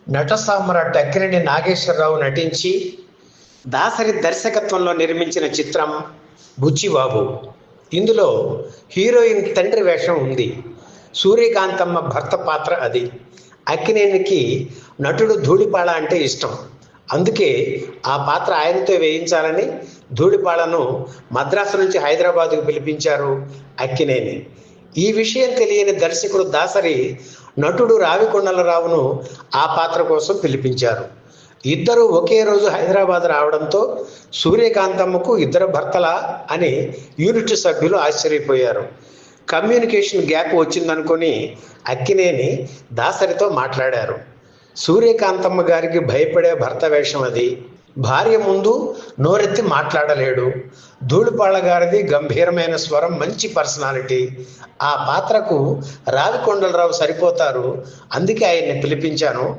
నట సామ్రాట్ అక్కినేని నాగేశ్వరరావు నటించి దాసరి దర్శకత్వంలో నిర్మించిన చిత్రం బుచ్చిబాబు. ఇందులో హీరోయిన్ తండ్రి వేషం ఉంది. సూర్యకాంతమ్మ భర్త పాత్ర అది. అక్కినేనికి నటుడు ధూళిపాళ అంటే ఇష్టం. అందుకే ఆ పాత్ర ఆయనతో వేయించాలని ధూళిపాళను మద్రాసు నుంచి హైదరాబాదుకు పిలిపించారు అక్కినేని. ఈ విషయం తెలియని దర్శకుడు దాసరి నటుడు రావికొండలరావును ఆ పాత్ర కోసం పిలిపించారు. ఇద్దరు ఒకే రోజు హైదరాబాద్ రావడంతో సూర్యకాంతమ్మకు ఇద్దరు భర్తలా అని యూనిట్ సభ్యులు ఆశ్చర్యపోయారు. కమ్యూనికేషన్ గ్యాప్ వచ్చిందనుకొని అక్కినేని దాసరితో మాట్లాడారు. సూర్యకాంతమ్మ గారికి భయపడే భర్త వేషం అది. భార్య ముందు నోరెత్తి మాట్లాడలేడు. ధూళిపాళ గారిది గంభీరమైన స్వరం, మంచి పర్సనాలిటీ. ఆ పాత్రకు రావికొండలరావు సరిపోతారు. అందుకే ఆయన్ని పిలిపించాను.